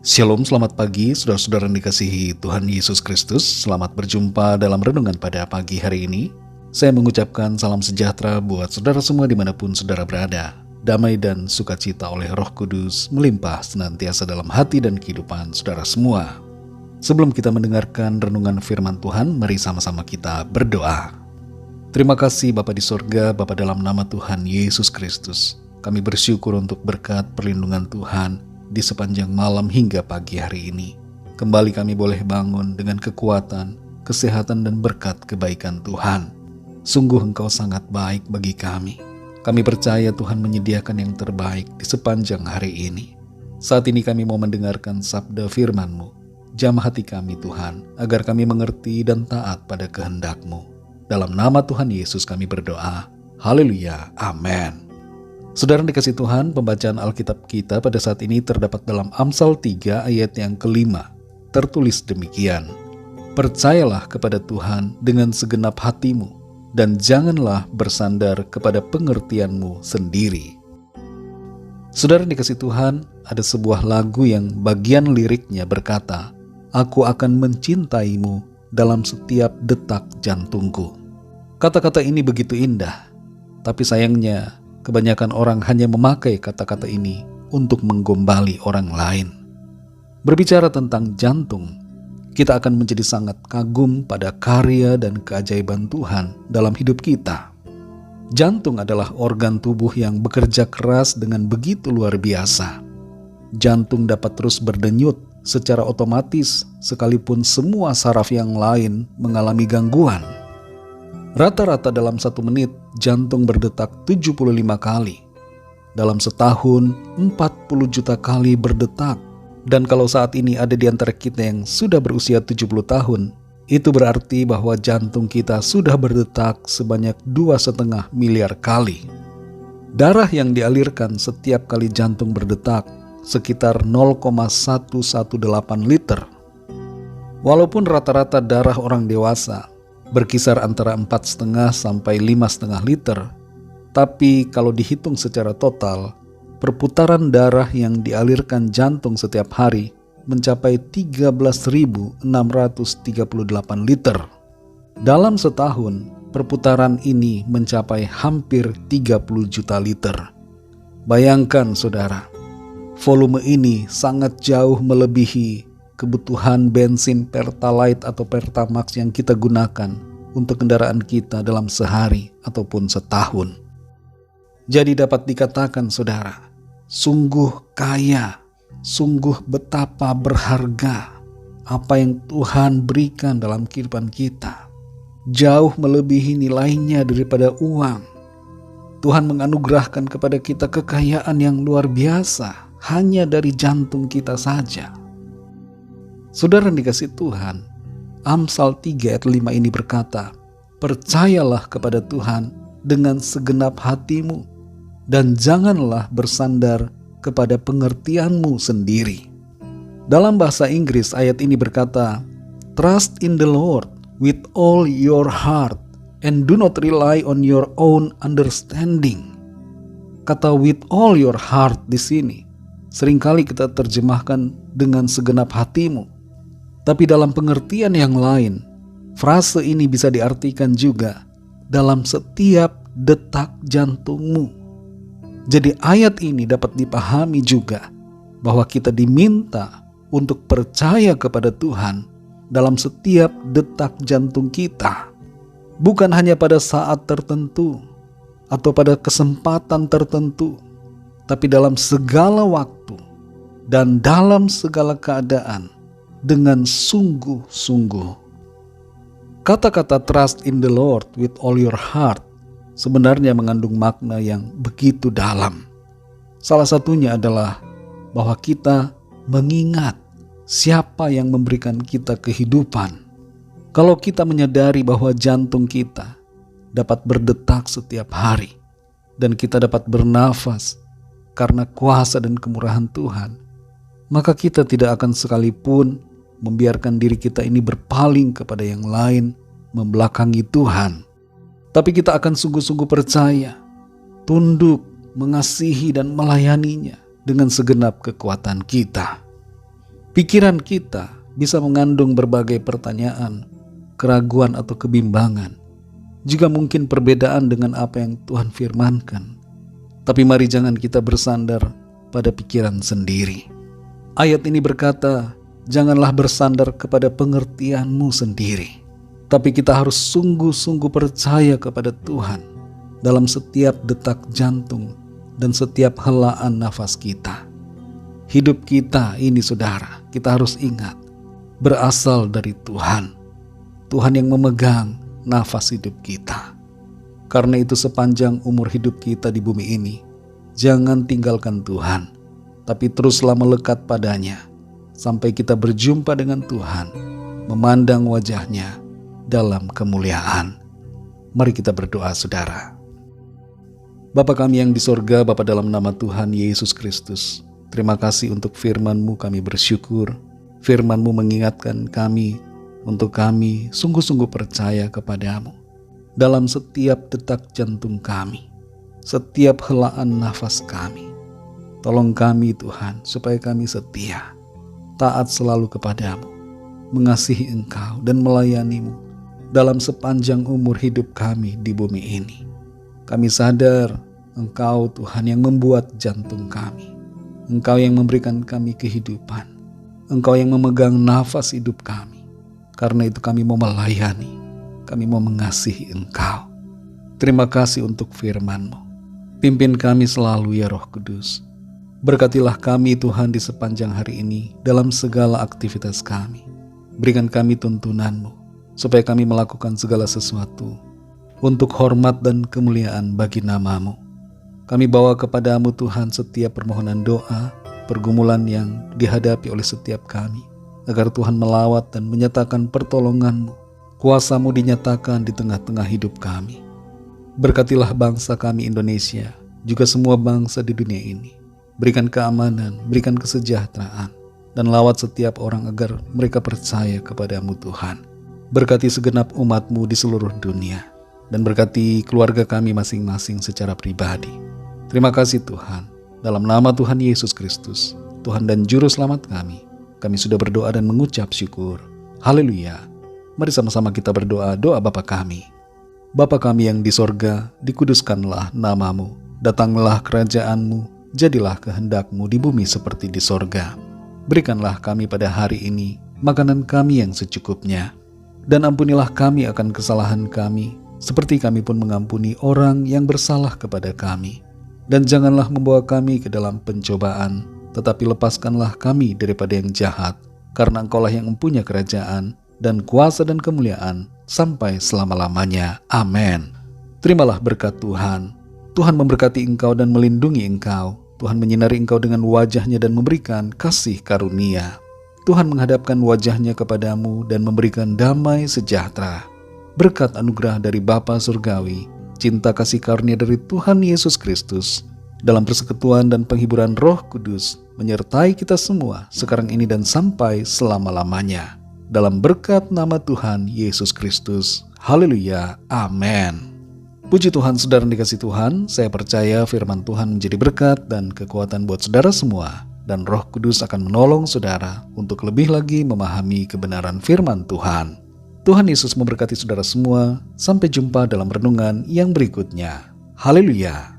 Shalom, selamat pagi saudara-saudara yang dikasihi Tuhan Yesus Kristus. Selamat berjumpa dalam renungan pada pagi hari ini. Saya mengucapkan salam sejahtera buat saudara semua dimanapun saudara berada. Damai dan sukacita oleh Roh Kudus melimpah senantiasa dalam hati dan kehidupan saudara semua. Sebelum kita mendengarkan renungan firman Tuhan, mari sama-sama kita berdoa. Terima kasih Bapa di sorga, Bapa dalam nama Tuhan Yesus Kristus. Kami bersyukur untuk berkat perlindungan Tuhan di sepanjang malam hingga pagi hari ini. Kembali kami boleh bangun dengan kekuatan, kesehatan dan berkat kebaikan Tuhan. Sungguh Engkau sangat baik bagi kami. Kami percaya Tuhan menyediakan yang terbaik di sepanjang hari ini. Saat ini kami mau mendengarkan sabda firman-Mu. Jamah hati kami Tuhan, agar kami mengerti dan taat pada kehendak-Mu. Dalam nama Tuhan Yesus kami berdoa. Haleluya. Amin. Saudara dikasih Tuhan, pembacaan Alkitab kita pada saat ini terdapat dalam Amsal 3 ayat yang kelima. Tertulis demikian, percayalah kepada Tuhan dengan segenap hatimu, dan janganlah bersandar kepada pengertianmu sendiri. Saudara dikasih Tuhan, ada sebuah lagu yang bagian liriknya berkata, aku akan mencintaimu dalam setiap detak jantungku. Kata-kata ini begitu indah, tapi sayangnya, kebanyakan orang hanya memakai kata-kata ini untuk menggombali orang lain. Berbicara tentang jantung, kita akan menjadi sangat kagum pada karya dan keajaiban Tuhan dalam hidup kita. Jantung adalah organ tubuh yang bekerja keras dengan begitu luar biasa. Jantung dapat terus berdenyut secara otomatis sekalipun semua saraf yang lain mengalami gangguan. Rata-rata dalam 1 menit, jantung berdetak 75 kali. Dalam setahun, 40 juta kali berdetak. Dan kalau saat ini ada di antara kita yang sudah berusia 70 tahun, itu berarti bahwa jantung kita sudah berdetak sebanyak 2,5 miliar kali. Darah yang dialirkan setiap kali jantung berdetak sekitar 0,118 liter. Walaupun rata-rata darah orang dewasa berkisar antara 4,5 sampai 5,5 liter, tapi kalau dihitung secara total, perputaran darah yang dialirkan jantung setiap hari mencapai 13.638 liter. Dalam setahun, perputaran ini mencapai hampir 30 juta liter. Bayangkan saudara, volume ini sangat jauh melebihi kebutuhan bensin Pertalite atau Pertamax yang kita gunakan untuk kendaraan kita dalam sehari ataupun setahun. Jadi dapat dikatakan saudara, sungguh kaya, sungguh betapa berharga apa yang Tuhan berikan dalam kehidupan kita. Jauh melebihi nilainya daripada uang. Tuhan menganugerahkan kepada kita kekayaan yang luar biasa hanya dari jantung kita saja. Saudara dikasih Tuhan, Amsal 3 ayat 5 ini berkata, percayalah kepada Tuhan dengan segenap hatimu, dan janganlah bersandar kepada pengertianmu sendiri. Dalam bahasa Inggris ayat ini berkata, trust in the Lord with all your heart, and do not rely on your own understanding. Kata with all your heart di sini, seringkali kita terjemahkan dengan segenap hatimu. Tapi dalam pengertian yang lain, frase ini bisa diartikan juga dalam setiap detak jantungmu. Jadi ayat ini dapat dipahami juga bahwa kita diminta untuk percaya kepada Tuhan dalam setiap detak jantung kita. Bukan hanya pada saat tertentu atau pada kesempatan tertentu, tapi dalam segala waktu dan dalam segala keadaan. Dengan sungguh-sungguh. Kata-kata trust in the Lord with all your heart sebenarnya mengandung makna yang begitu dalam. Salah satunya adalah bahwa kita mengingat siapa yang memberikan kita kehidupan. Kalau kita menyadari bahwa jantung kita dapat berdetak setiap hari dan kita dapat bernafas karena kuasa dan kemurahan Tuhan, maka kita tidak akan sekalipun membiarkan diri kita ini berpaling kepada yang lain, membelakangi Tuhan. Tapi kita akan sungguh-sungguh percaya, tunduk, mengasihi dan melayaninya dengan segenap kekuatan kita. Pikiran kita bisa mengandung berbagai pertanyaan, keraguan atau kebimbangan. Juga mungkin perbedaan dengan apa yang Tuhan firmankan. Tapi mari jangan kita bersandar pada pikiran sendiri. Ayat ini berkata, janganlah bersandar kepada pengertianmu sendiri. Tapi kita harus sungguh-sungguh percaya kepada Tuhan dalam setiap detak jantung dan setiap helaan nafas kita. Hidup kita ini saudara, kita harus ingat, berasal dari Tuhan. Tuhan yang memegang nafas hidup kita. Karena itu sepanjang umur hidup kita di bumi ini, jangan tinggalkan Tuhan, tapi teruslah melekat padanya, sampai kita berjumpa dengan Tuhan, memandang wajahnya dalam kemuliaan. Mari kita berdoa saudara. Bapa kami yang di sorga, Bapa dalam nama Tuhan Yesus Kristus, terima kasih untuk firman-Mu, kami bersyukur. Firman-Mu mengingatkan kami untuk kami sungguh-sungguh percaya kepadamu dalam setiap detak jantung kami, setiap helaan nafas kami. Tolong kami Tuhan, supaya kami setia, taat selalu kepadamu, mengasihi Engkau dan melayani-Mu dalam sepanjang umur hidup kami di bumi ini. Kami sadar Engkau Tuhan yang membuat jantung kami, Engkau yang memberikan kami kehidupan, Engkau yang memegang nafas hidup kami. Karena itu kami mau melayani, kami mau mengasihi Engkau. Terima kasih untuk firman-Mu. Pimpin kami selalu ya Roh Kudus. Berkatilah kami Tuhan di sepanjang hari ini dalam segala aktivitas kami. Berikan kami tuntunan-Mu, supaya kami melakukan segala sesuatu untuk hormat dan kemuliaan bagi nama-Mu. Kami bawa kepadamu Tuhan setiap permohonan doa, pergumulan yang dihadapi oleh setiap kami, agar Tuhan melawat dan menyatakan pertolongan-Mu, kuasa-Mu dinyatakan di tengah-tengah hidup kami. Berkatilah bangsa kami Indonesia, juga semua bangsa di dunia ini. Berikan keamanan, berikan kesejahteraan, dan lawat setiap orang agar mereka percaya kepadamu Tuhan. Berkati segenap umat-Mu di seluruh dunia, dan berkati keluarga kami masing-masing secara pribadi. Terima kasih Tuhan, dalam nama Tuhan Yesus Kristus, Tuhan dan Juru Selamat kami sudah berdoa dan mengucap syukur. Haleluya. Mari sama-sama kita berdoa doa Bapa kami. Bapa kami yang di sorga, dikuduskanlah nama-Mu, datanglah kerajaan-Mu, jadilah kehendak-Mu di bumi seperti di sorga. Berikanlah kami pada hari ini makanan kami yang secukupnya, dan ampunilah kami akan kesalahan kami, seperti kami pun mengampuni orang yang bersalah kepada kami. Dan janganlah membawa kami ke dalam pencobaan, tetapi lepaskanlah kami daripada yang jahat, karena Engkaulah yang mempunyai kerajaan, dan kuasa dan kemuliaan, sampai selama-lamanya. Amin. Terimalah berkat Tuhan. Tuhan memberkati engkau dan melindungi engkau. Tuhan menyinari engkau dengan wajah-Nya dan memberikan kasih karunia. Tuhan menghadapkan wajah-Nya kepadamu dan memberikan damai sejahtera. Berkat anugerah dari Bapa Surgawi, cinta kasih karunia dari Tuhan Yesus Kristus, dalam persekutuan dan penghiburan Roh Kudus, menyertai kita semua sekarang ini dan sampai selama-lamanya. Dalam berkat nama Tuhan Yesus Kristus. Haleluya. Amin. Puji Tuhan, saudara dikasih Tuhan, saya percaya firman Tuhan menjadi berkat dan kekuatan buat saudara semua, dan Roh Kudus akan menolong saudara untuk lebih lagi memahami kebenaran firman Tuhan. Tuhan Yesus memberkati saudara semua. Sampai jumpa dalam renungan yang berikutnya. Haleluya.